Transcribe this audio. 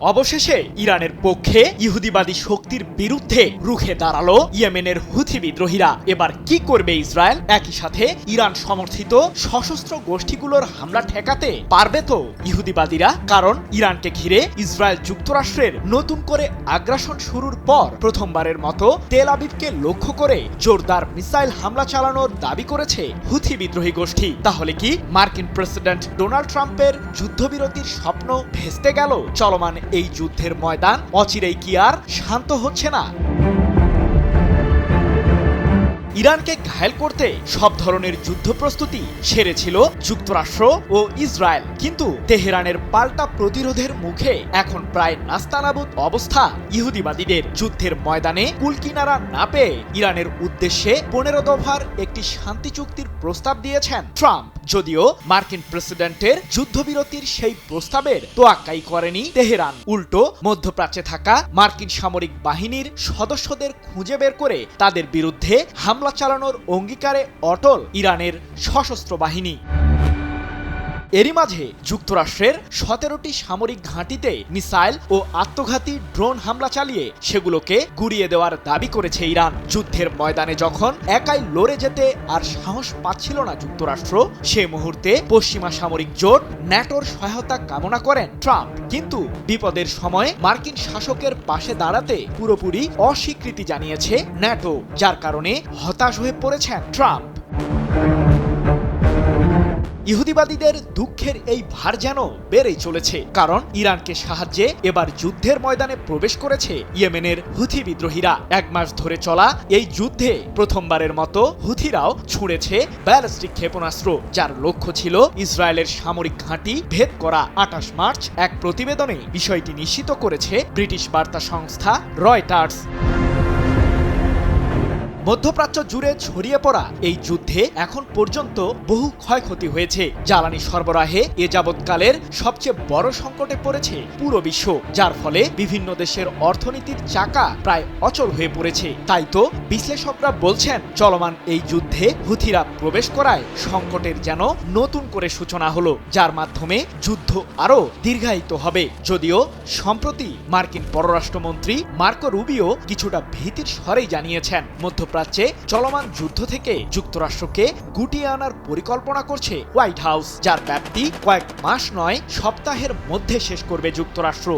অবশেষে ইরানের পক্ষে ইহুদিবাদী শক্তির বিরুদ্ধে রুখে দাঁড়ালো ইয়েমেনের হুথি বিদ্রোহীরা। এবার কি করবে ইসরায়েল? একই সাথে ইরান সমর্থিত সশস্ত্র গোষ্ঠীগুলোর হামলা ঠেকাতে পারবে তো ইহুদিবাদীরা? কারণ ইরানকে ঘিরে ইসরায়েল যুক্তরাষ্ট্রের নতুন করে আগ্রাসন শুরুর পর প্রথমবারের মতো তেল আবিবকে লক্ষ্য করে জোরদার মিসাইল হামলা চালানোর দাবি করেছে হুথি বিদ্রোহী গোষ্ঠী। তাহলে কি মার্কিন প্রেসিডেন্ট ডোনাল্ড ট্রাম্পের যুদ্ধবিরতির স্বপ্ন ভেস্তে গেল? চলমান এই যুদ্ধের ময়দান অচিরেই কি আর শান্ত হচ্ছে না? ইরানকে ঘায়েল করতে সব ধরনের যুদ্ধ প্রস্তুতি সেরেছিল যুক্তরাষ্ট্র ও ইসরায়েল, কিন্তু তেহরানের পাল্টা প্রতিরোধের মুখে এখন প্রায় নাস্তানাবুদ অবস্থা ইহুদিবাদীদের। যুদ্ধের ময়দানে কুলকিনারা না পেয়ে ইরানের উদ্দেশ্যে 15 দফার একটি শান্তি চুক্তির প্রস্তাব দিয়েছেন ট্রাম্প। যদিও মার্কিন প্রেসিডেন্টের যুদ্ধবিরতির সেই প্রস্তাবের তোয়াক্কাই করেনি তেহরান। উল্টো মধ্যপ্রাচ্যে থাকা মার্কিন সামরিক বাহিনীর সদস্যদের খুঁজে বের করে তাদের বিরুদ্ধে হামলা চালানোর অঙ্গীকারে অটল ইরানের সশস্ত্র বাহিনী। এরই মাঝে যুক্তরাষ্ট্রের 17টি সামরিক ঘাঁটিতে মিসাইল ও আত্মঘাতী ড্রোন হামলা চালিয়ে সেগুলোকে গুড়িয়ে দেওয়ার দাবি করেছে ইরান। যুদ্ধের ময়দানে যখন একাই লড়ে যেতে আর সাহস পাচ্ছিল না যুক্তরাষ্ট্র, সে মুহূর্তে পশ্চিমা সামরিক জোট ন্যাটোর সহায়তা কামনা করেন ট্রাম্প। কিন্তু বিপদের সময় মার্কিন শাসকের পাশে দাঁড়াতে পুরোপুরি অস্বীকৃতি জানিয়েছে ন্যাটো, যার কারণে হতাশ হয়ে পড়েছেন ট্রাম্প। ইহুদিবাদীদের দুঃখের এই ভার যেন বেড়েই চলেছে, কারণ ইরানকে সাহায্যে এবার যুদ্ধের ময়দানে প্রবেশ করেছে ইয়েমেনের হুথি বিদ্রোহীরা। 1 মাস ধরে চলা এই যুদ্ধে প্রথমবারের মতো হুথিরাও ছুঁড়েছে ব্যালিস্টিক ক্ষেপণাস্ত্র, যার লক্ষ্য ছিল ইসরায়েলের সামরিক ঘাঁটি ভেদ করা। 28 মার্চ এক প্রতিবেদনে বিষয়টি নিশ্চিত করেছে ব্রিটিশ বার্তা সংস্থা রয়টার্স। মধ্যপ্রাচ্য জুড়ে ছড়িয়ে পড়া এই যুদ্ধে এখন পর্যন্ত বহু ক্ষয়ক্ষতি হয়েছে। জ্বালানি সরবরাহে এ যাবৎকালের সবচেয়ে বড় সংকটে পড়েছে পুরো বিশ্ব, যার ফলে বিভিন্ন দেশের অর্থনীতির চাকা প্রায় অচল হয়ে পড়েছে। তাই তো বিশ্লেষকরা বলছেন, চলমান এই যুদ্ধে হুথিরা প্রবেশ করায় সংকটের যেন নতুন করে সূচনা হলো, যার মাধ্যমে যুদ্ধ আরও দীর্ঘায়িত হবে। যদিও সম্প্রতি মার্কিন পররাষ্ট্রমন্ত্রী মার্কো রুবিও কিছুটা ভীতির স্বরেই জানিয়েছেন, মধ্যপ্রাচ্যে চলমান যুদ্ধ থেকে যুক্তরাষ্ট্রকে গুটিয়ে আনার পরিকল্পনা করছে হোয়াইট হাউস, যার ব্যাপ্তি কয়েক মাস নয় সপ্তাহের মধ্যে শেষ করবে যুক্তরাষ্ট্র।